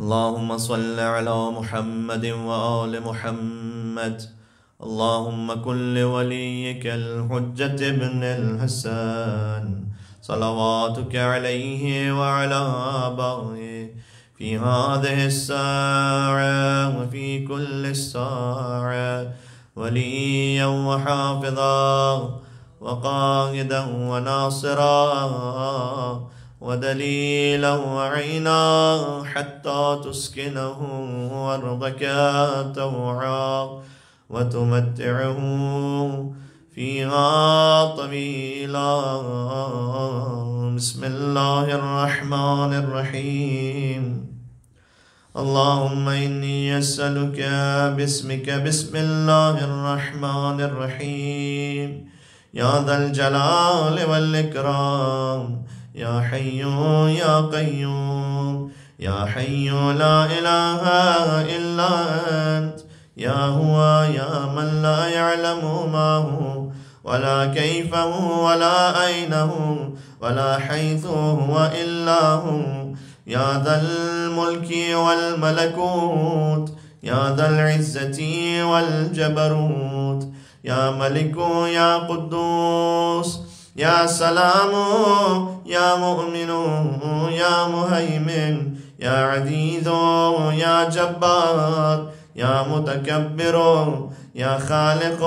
اللهم صل على محمد وآل محمد. اللهم كن لوليك الحجة ابن الحسن صلواتك عليه وعلى آبائه في هذه الساعة وفي كل الساعة وليا وحافظا وقائدا وناصرا ودليلا وعينا حتى تسكنه أرضك طوعا وتمتعه فيها طويلا. بسم الله الرحمن الرحيم. اللهم إني أسألك باسمك بسم الله الرحمن الرحيم يا ذا الجلال والإكرام يا حي يا قيوم يا حي لا إله إلا أنت يا هو يا من لا يعلم ما هو ولا كيف هو ولا أين هو ولا حيث هو إلا هو يا ذا الملك والملكوت يا ذا العزة والجبروت يا ملك يا قدوس يا سلام يا مؤمن يا مهيمن يا عزيز يا جبار يا متكبر يا خالق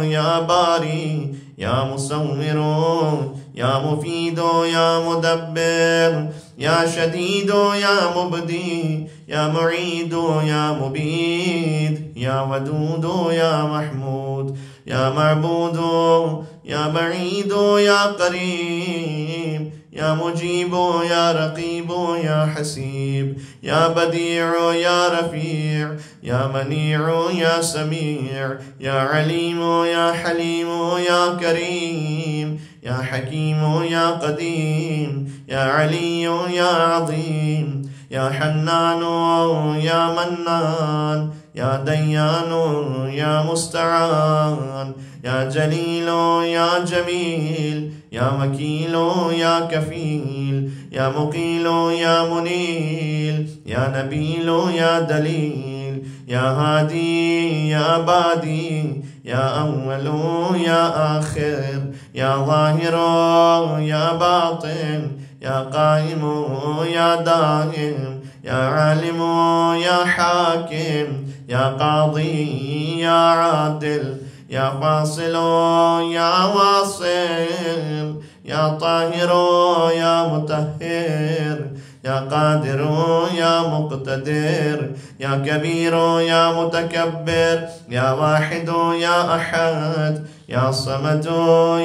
يا باري يا مصور يا مفيد يا مدبر يا شديد يا مبدي يا معيد يا مبيد يا ودود يا محمود يا معبود يا بعيد يا قريب يا مجيب يا رقيب يا حسيب يا بديع يا رفيع يا منيع يا سميع يا عليم يا حليم يا كريم يا حكيم يا قديم يا علي يا عظيم يا حنان يا منان يا ديان يا مستعان يا جليل يا جميل يا وكيل يا كفيل يا مقيل يا منيل يا نبيل يا دليل يا هادي يا بادي يا أول يا آخر يا ظاهر يا باطن يا قائم يا دائم يا عالم يا حاكم يا قاضي يا عادل يا فاصل يا واصل يا طاهر يا مطهر يا قادر يا مقتدر يا كبير يا متكبر يا واحد يا أحد يا صمد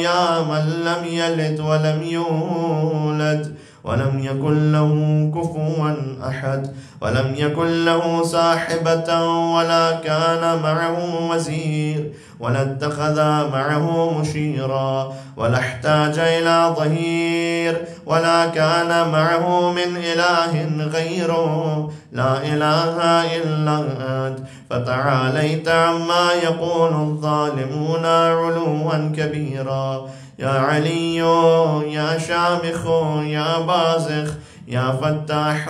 يا من لم يلد ولم يولد ولم يكن له كفوا أحد ولم يكن له صاحبة ولا كان معه وزير ولا اتخذ معه مشيرا ولا احتاج إلى ظهير ولا كان معه من إله غيره لا إله إلا أنت فتعاليت عما يقول الظالمون علوا كبيرا. يا علي يا شامخ يا بازخ يا فتاح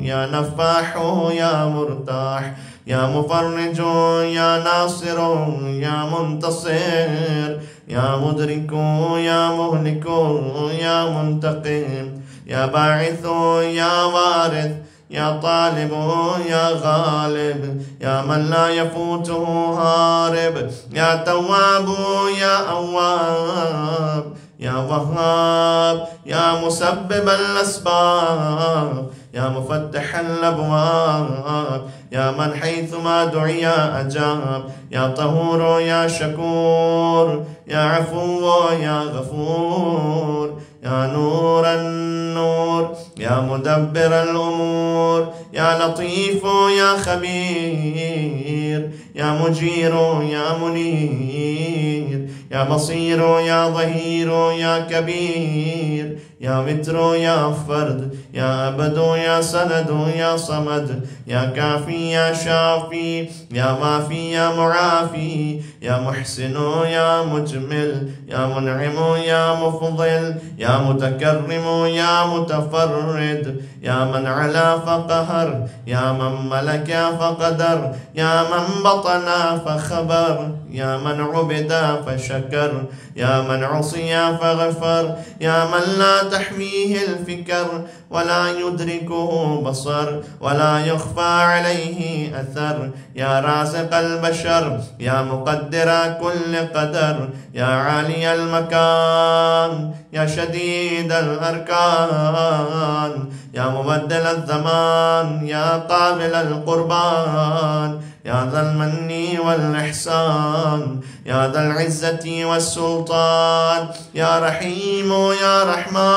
يا نفاح يا مرتاح يا مفرج يا ناصر يا منتصر يا مدرك يا مهلك يا منتقم يا باعث يا وارث يا طالب يا غالب يا من لا يفوته هارب يا تواب يا أواب يا وهاب يا مسبب الأسباب يا مفتح الأبواب يا من حيثما دعي أجاب يا طهور يا شكور يا عفو يا غفور يا نور النور يا مدبر الأمور يا لطيف يا خبير يا مجير يا منير يا بصير يا ظهير يا كبير يا وتر يا فرد يا أبد يا سند يا صمد يا كافي يا شافي يا وافي يا معافي يا محسن يا مجمل يا منعم يا مفضل يا متكرم يا متفرد يا من علا فقهر، يا من ملك فقدر، يا من بطن فخبر، يا من عبد فشكر، يا من عصي فغفر، يا من لا تحويه الفكر ولا يدركه بصر ولا يخفى عليه أثر، يا رازق البشر، يا مقدر كل قدر، يا عالي المكان، يا شديد الأركان، يا مبدل الزمان، يا قابل القربان، يا ذا المن والإحسان، يا ذا العزة والسلطان، يا رحيم يا رحمن،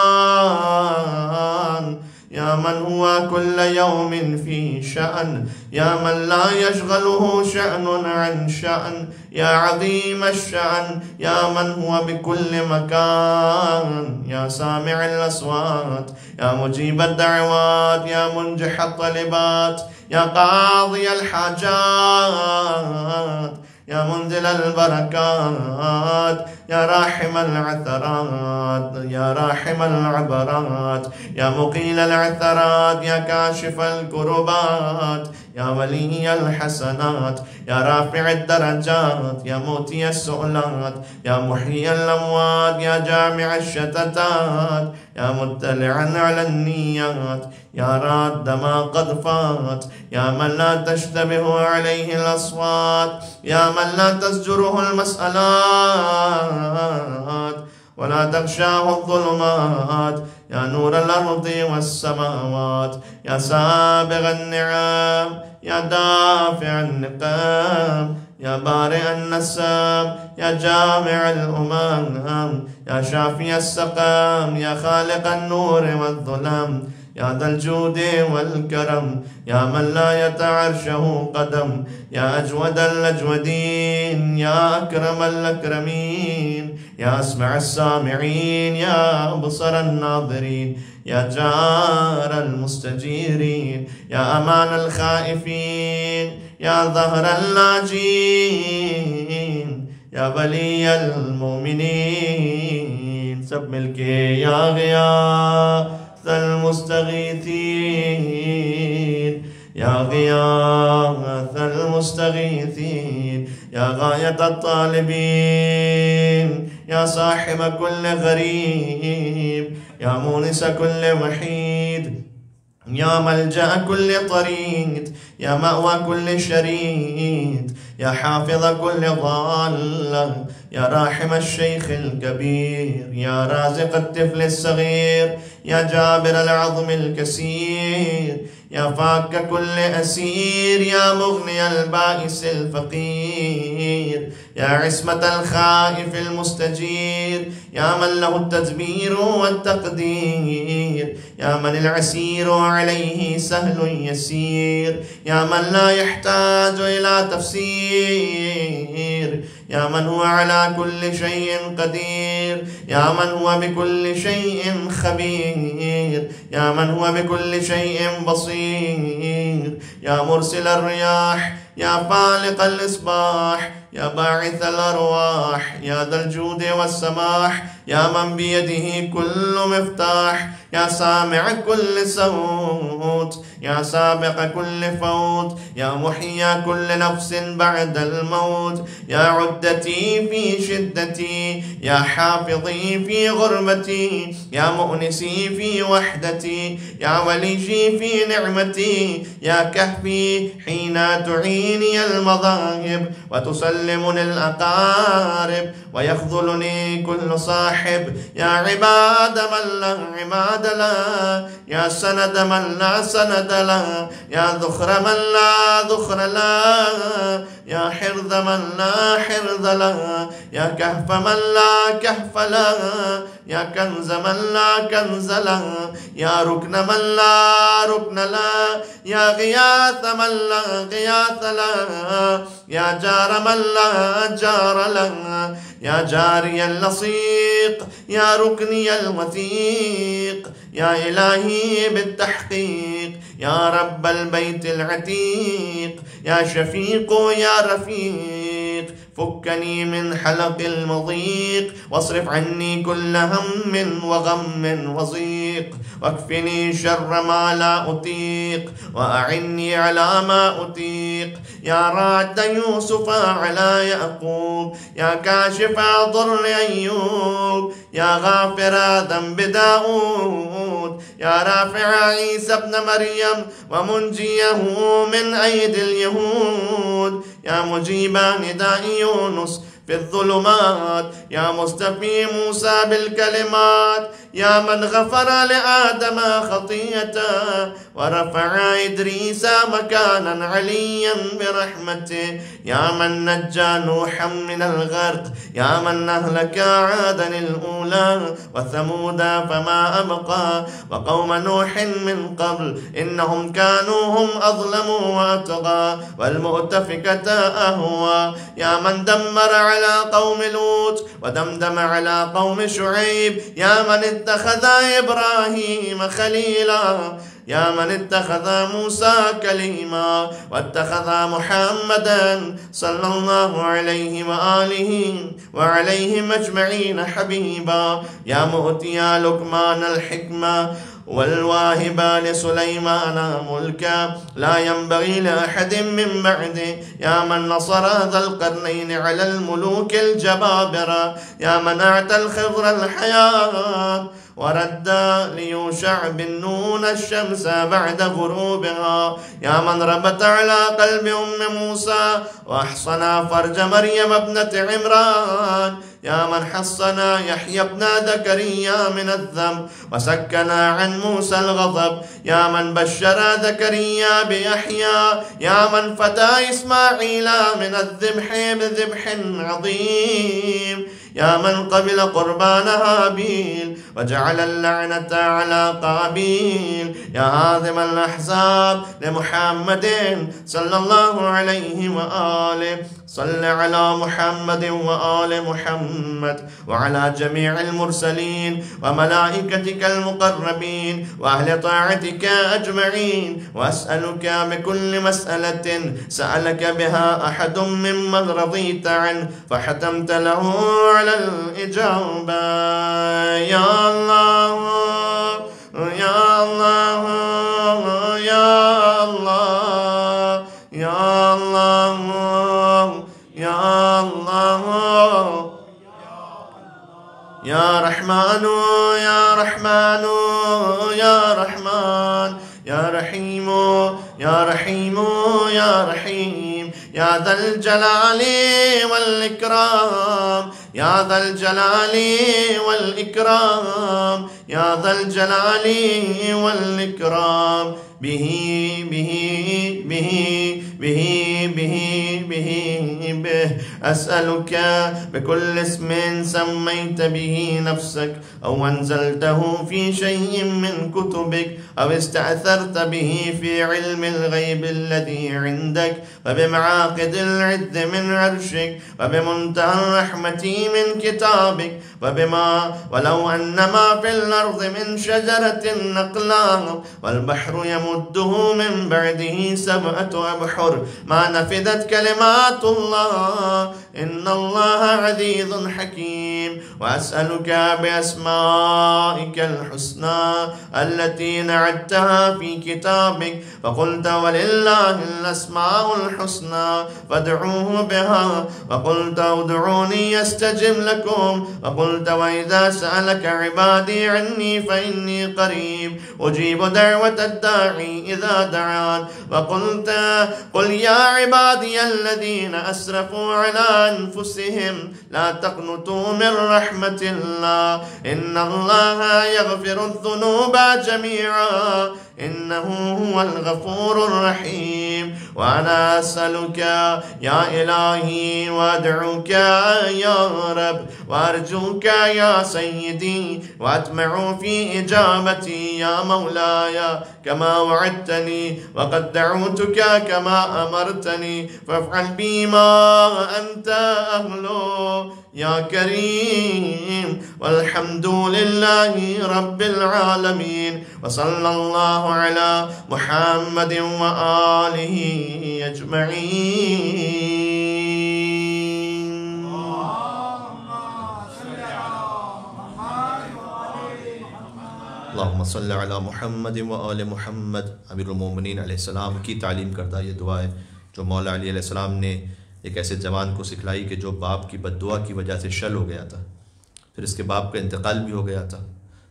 يا من هو كل يوم في شأن، يا من لا يشغله شأن عن شأن، يا عظيم الشأن، يا من هو بكل مكان، يا سامع الأصوات، يا مجيب الدعوات، يا منجح الطلبات، يا قاضي الحاجات، يا منزل البركات، يا راحم العثرات، يا راحم العبرات، يا مقيل العثرات، يا كاشف الكربات، يا ولي الحسنات، يا رافع الدرجات، يا موتي السؤلات، يا محيي الأموات، يا جامع الشتتات، يا مطلعا على النيات، يا راد ما قد فات، يا من لا تشتبه عليه الأصوات، يا من لا تزجره المسألات ولا تغشاه الظلمات، يا نور الأرض والسماوات، يا سابغ النعم، يا دافع النقام، يا بارئ النسام، يا جامع الأمم، يا شافي السقام، يا خالق النور والظلام، يا ذا الجود والكرم، يا من لا يتعرشه قدم، يا أجود الأجودين، يا أكرم الأكرمين، يا أسمع السامعين، يا أبصر الناظرين، يا جار المستجيرين، يا أمان الخائفين، يا ظهر اللاجين، يا ولي المؤمنين، سب ملكي يا غياث المستغيثين، يا غياث المستغيثين، يا غاية الطالبين، يا صاحب كل غريب، يا مونس كل وحيد، يا ملجأ كل طريد، يا مأوى كل شريد، يا حافظ كل ضال، يا راحم الشيخ الكبير، يا رازق الطفل الصغير، يا جابر العظم الكسير، يا فاك كل أسير، يا مغني البائس الفقير، يا عصمة الخائف المستجير، يا من له التدبير والتقدير، يا من العسير عليه سهل يسير، يا من لا يحتاج إلى تفسير، يا من هو على كل شيء قدير، يا من هو بكل شيء خبير، يا من هو بكل شيء بصير، يا مرسل الرياح، يا فالق الإصباح، يا باعث الأرواح، يا ذا الجود والسماح، يا من بيده كل مفتاح، يا سامع كل صوت، يا سابق كل فوت، يا محيي كل نفس بعد الموت، يا عدتي في شدتي، يا حافظي في غربتي، يا مؤنسي في وحدتي، يا وليجي في نعمتي، يا كهفي حين تعيني المذاهب وتسلمني الأقارب ويخذلني كل صاحب، يا عباد من لا عماد له، يا سند من لا سند له، يا ذخر من لا ذخر له، يا حرز من لا حرز له، يا كهف من لا كهف له، يا كنز من لا كنز له، يا ركن من لا ركن له، يا غياث من لا غياث له، يا جار من لا جار له، يا جاري اللصيق، يا ركني الوثيق، يا إلهي بالتحقيق، يا رب البيت العتيق، يا شفيق يا رفيق، فكني من حلق المضيق واصرف عني كل هم وغم وضيق. أطيق، واكفني شر ما لا أطيق، وأعني على ما أطيق. يا راد يوسف على يعقوب، يا كاشف ضر أيوب، يا غافر ذنب داود، يا رافع عيسى ابن مريم ومنجيه من أيدي اليهود، يا مجيب نداء يونس في الظلمات، يا مستفي موسى بالكلمات، يا من غفر لآدم خطيئته ورفع إدريس مكانا عليا برحمته، يا من نجى نوحا من الغرق، يا من أهلك عادا الأولى وثمود فما أبقى، وقوم نوح من قبل إنهم كانوا هم أظلم وأطغى، والمؤتفكة أهوى، يا من دمر على قوم لوط ودمدم على قوم شعيب، يا من اتخذ إبراهيم خليلا، يا من اتخذ موسى كليما، واتخذ محمدا صلى الله عليه وآله وعليهم أجمعين حبيبا، يا مؤتي لقمان الحكمة والواهب لسليمان ملكا لا ينبغي لأحد من بعده، يا من نصر ذا القرنين على الملوك الجبابرة، يا من أعطى الخضر الحياة ورد ليوشع بن نون الشمس بعد غروبها، يا من ربط على قلب أم موسى وأحصن فرج مريم ابنة عمران، يا من حصن يحيى ابن زكريا من الذنب وسكن عن موسى الغضب، يا من بشر زكريا بيحيى، يا من فتى إسماعيل من الذبح بذبح عظيم، يا من قبل قربان هابيل وجعل اللعنة على قابيل، يا هازم الأحزاب لمحمد صلى الله عليه وآله، صل على محمد وآل محمد وعلى جميع المرسلين وملائكتك المقربين وأهل طاعتك أجمعين، وأسألك بكل مسألة سألك بها أحد ممن رضيت عنه فحتمت له على الإجابة، يا الله يا الله يا الله يا الله يا الله، يا رحمن يا رحمن يا رحمن، يا رحيم يا رحيم يا رحيم، يا ذا الجلال والإكرام، يا ذا الجلال والإكرام، يا ذا الجلال والإكرام، به به به به به به به أسألك بكل اسم سميت به نفسك أو أنزلته في شيء من كتبك أو استأثرت به في علم الغيب الذي عندك وبمعاقد العد من عرشك وبمنتهى الرحمة من كتابك وبما ولو أن ما في الأرض من شجرة أقلام والبحر يمده من بعده 7 أبحر ما نفدت كلمات الله إن الله عزيز حكيم. وأسألك بأسمائك الحسنى التي نعدتها في كتابك فقلت ولله الأسماء الحسنى فادعوه بها، وقلت ادعوني يستجب لكم، وقلت وإذا سألك عبادي عني فإني قريب أجيب دعوة الداعي إذا دعان، وقلت قل يا عبادي الذين أسرفوا على أنفسهم لا تقنطوا من رحمة الله إن الله يغفر الذنوب جميعا إنه هو الغفور الرحيم. وأنا أسألك يا إلهي وأدعوك يا رب وأرجوك يا سيدي وأطمع في إجابتي يا مولاي كما وعدتني وقد دعوتك كما أمرتني فافعل بي ما أنت أهله يا كريم. والحمد لله رب العالمين وصلى الله على محمد وآله أجمعين. अल्लाहुम्मा सल्लि अला मुहम्मद व आले मुहम्मद। अमीरुल मोमिनीन अलैहिस्सलाम की तालीम करदा ये दुआ है जो मौला अली अलैहिस्सलाम ने एक ऐसे जवान को सिखलाई कि जो बाप की बद्दुआ की वजह से शल हो गया था, फिर इसके बाप का इंतकाल भी हो गया था,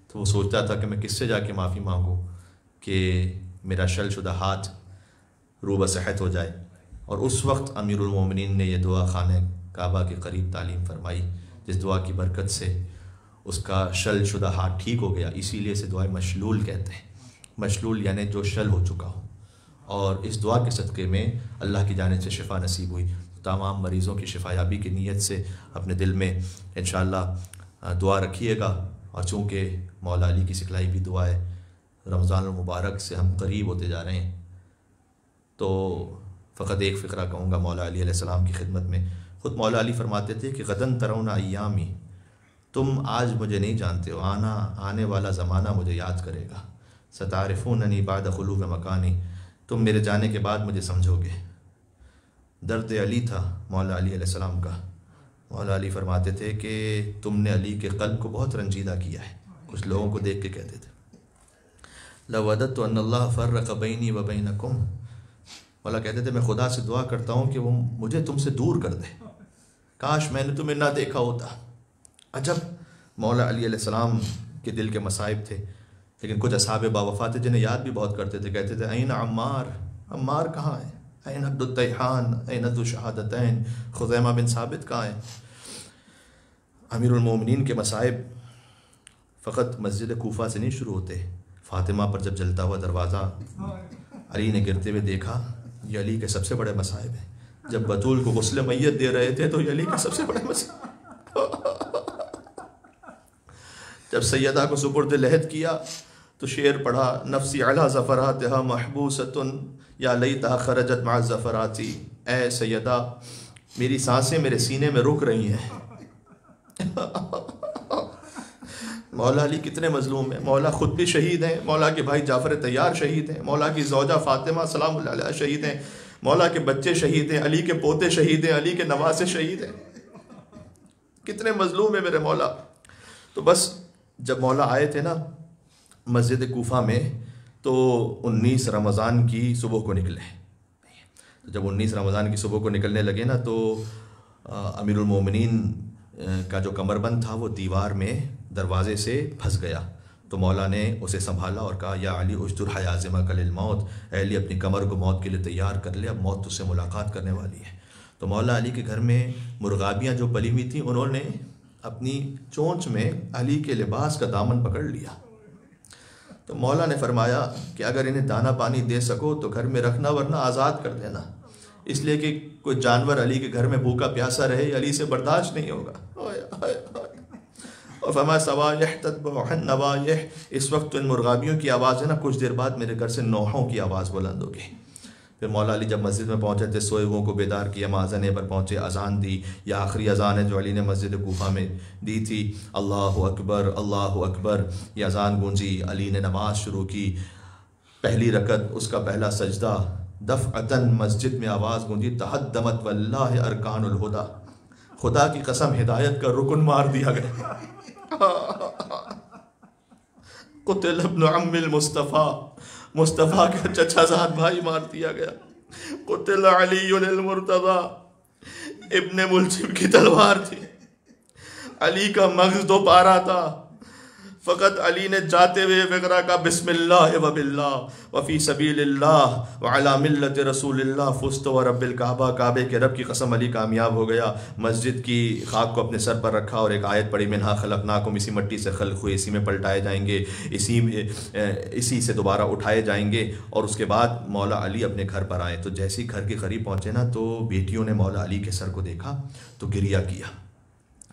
तो वो सोचता था कि मैं किससे जाके माफ़ी मांगूँ कि मेरा शल शुदा हाथ रूब सेहत हो जाए। और उस वक्त अमीरुल मोमिनीन ने यह दुआ खाने काबा के करीब तालीम फरमाई, जिस दुआ की बरकत से उसका शल शुदा हाथ ठीक हो गया। इसीलिए इसे दुआ मशलूल कहते हैं। मशलूल यानी जो शल हो चुका हो, और इस दुआ के सदक़े में अल्लाह की जानिब से शिफा नसीब हुई। तमाम मरीज़ों की शिफायाबी की नीयत से अपने दिल में इंशाअल्लाह दुआ रखिएगा। और चूँकि मौला अली की सिखलाई भी दुआ है, रमज़ान मुबारक से हम करीब होते जा रहे हैं, तो फ़कत एक फ़िक्रा कहूँगा मौला अली अलैहिस्सलाम की खिदमत में। ख़ुद मौला अली फरमाते थे कि गदन तरौना अय्यामी, तुम आज मुझे नहीं जानते हो, आने वाला ज़माना मुझे याद करेगा। सतारिफ़ूननी बाद खुलूफ़ मकानी, तुम मेरे जाने के बाद मुझे समझोगे। दर्द अली था मौला अली अलैहिस्सलाम का। मौला अली फरमाते थे कि तुमने अली के क़ल्ब को बहुत रंजीदा किया है। कुछ लोगों को देख के कहते थे लवदत्तु अन्नल्लाह फ़र्रक़ बैनी व बैनकुम, मौला कहते थे मैं खुदा से दुआ करता हूँ कि वो मुझे तुमसे दूर कर दे, काश मैंने तुम्हें ना देखा होता। अजब मौला अली अलैहिस्सलाम के दिल के मसाइब थे। लेकिन कुछ असहाब बावफ़ा थे जिन्हें याद भी बहुत करते थे। कहते थे ऐन अम्मार, अम्मार कहाँ है? ऐन अब्दुल तैहान, ऐन अब्दुल शहादतैन, खुज़ैमा बिन साबित कहाँ है? अमीरुल मोमिनीन के मसाइब फ़कत मस्जिद कूफा से नहीं शुरू होते। फ़ातिमा पर जब जलता हुआ दरवाज़ा अली ने गिरते हुए देखा, ये अली के सबसे बड़े मसाइब हैं। जब बतूल को गुस्ल मैयत दे रहे थे तो ये अली के सबसे बड़े मसाइब। जब सैयदा को सुपुर्द लहद किया तो शेर पढ़ा, नफ्सी अला ज़फ़रातिहा महबूसतुन या लैतहा खरजत मा ज़फ़राती, ए सैयदा मेरी सांसें मेरे सीने में रुक रही हैं। मौला अली कितने मजलूम हैं। मौला ख़ुद भी शहीद हैं, मौला के भाई जाफ़र तैयार शहीद हैं, मौला की ज़ौजा फ़ातिमा सलामुल्लाह अलैहा शहीद हैं, मौला के बच्चे शहीद हैं, अली के पोते शहीद हैं, अली के नवासे शहीद हैं। कितने मजलूम है मेरे मौला। तो बस जब मौला आए थे ना मस्जिद कूफा में, तो 19 रमज़ान की सुबह को निकले। तो जब 19 रमज़ान की सुबह को निकलने लगे ना, तो अमीरुल मोमिनीन का जो कमरबंद था वो दीवार में दरवाज़े से फंस गया। तो मौला ने उसे संभाला और कहा, या अली उज्दुर हयाज़िमा कलिल मौत, अली अपनी कमर को मौत के लिए तैयार कर ले, अब मौत तुझसे मुलाकात करने वाली है। तो मौला अली के घर में मुर्गाबियाँ जो पली हुई थी, उन्होंने अपनी चोंच में अली के लिबास का दामन पकड़ लिया। तो मौला ने फरमाया कि अगर इन्हें दाना पानी दे सको तो घर में रखना, वरना आज़ाद कर देना, इसलिए कि कोई जानवर अली के घर में भूखा प्यासा रहे अली से बर्दाश्त नहीं होगा। और फरमाया सवायह तत्बउहन नवायह, इस वक्त तो इन मुर्गाबियों की आवाज़ है ना, कुछ देर बाद मेरे घर से नौहों की आवाज़ बुलंद होगी। फिर मौला अली जब मस्जिद में पहुँचे थे, सोए हुओं को बेदार किया, माज़ने पर पहुँचे, अज़ान दी। या आखिरी अज़ान है जो अली ने मस्जिद कूफा में दी थी, अल्लाहु अकबर अल्लाहु अकबर। ये अज़ान गूंजी, अली ने नमाज शुरू की। पहली रकत, उसका पहला सजदा, दफ़अतन मस्जिद में आवाज़ गूंजी, तहद्दमत वल्लाहि अरकानुल हुदा, खुदा की कसम हिदायत का रुकन मार दिया गया। कुतिल इब्न अम्मिल मुस्तफ़ा, मुस्तफ़ा का चचाजाद भाई मार दिया गया। कुतिल अलीयुल मुर्तज़ा, इब्ने मुलजिम की तलवार थी। अली का मग़ज़ दो पारा था। फ़कत अली ने जाते हुए फ़िक्रा का बिस्मिल्लाह व बिल्लाह व फ़ी सबीलिल्लाह व अला मिल्लति रसूलिल्लाह फ़ुज़्तु व रब्बिल काबा, काबे के रब की कसम अली कामयाब हो गया। मस्जिद की खाक को अपने सर पर रखा और एक आयत पढ़ी, मिन्हा खलक़नाकुम, इसी मिट्टी से खल्क़ हुए, इसी में पलटाए जाएंगे, इसी से दोबारा उठाए जाएंगे। और उसके बाद मौला अली अपने घर पर आए। तो जैसे ही घर के करीब पहुँचे ना, तो बेटियों ने मौला अली के सर को देखा तो गिरिया किया।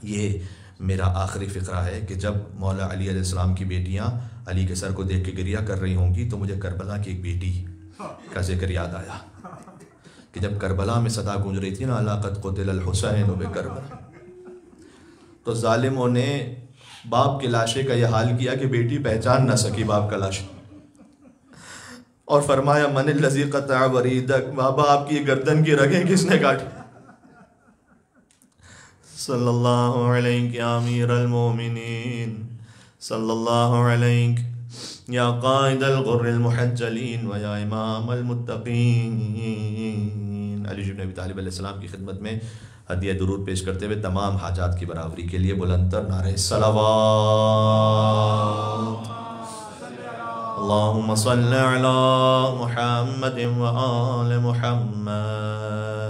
ये मेरा आखिरी फ़िक्रा है कि जब मौला अली अलैहिस्सलाम की बेटियां अली के सर को देख के गिरिया कर रही होंगी, तो मुझे करबला की एक बेटी का जिक्र याद आया कि जब करबला में सदा गूंज रही थी ना, अला क़द क़ुतिल हुसैन बि करबला, तो जालिमों ने बाप के लाशे का यह हाल किया कि बेटी पहचान ना सकी बाप का लाश, और फरमाया मनिल लज़ी क़तअ वरीदक, बाबा आपकी गर्दन की रगें किसने काटी? सल्लल्लाहु अलैहि या अमीरुल मोमिनीन, सल्लल्लाहु अलैहि या क़ाइदल ग़ुर्रिल मुहज्जलीन व या इमामल मुत्तक़ीन। अली इब्न अबी तालिब अलैहिस्सलाम की खिदमत में हदिया दुरूद पेश करते हुए तमाम हाजात की बराबरी के लिए बुलंदतर नारे सलावत। अल्लाहुम्मा सल्लि अला मुहम्मद व आले मुहम्मद।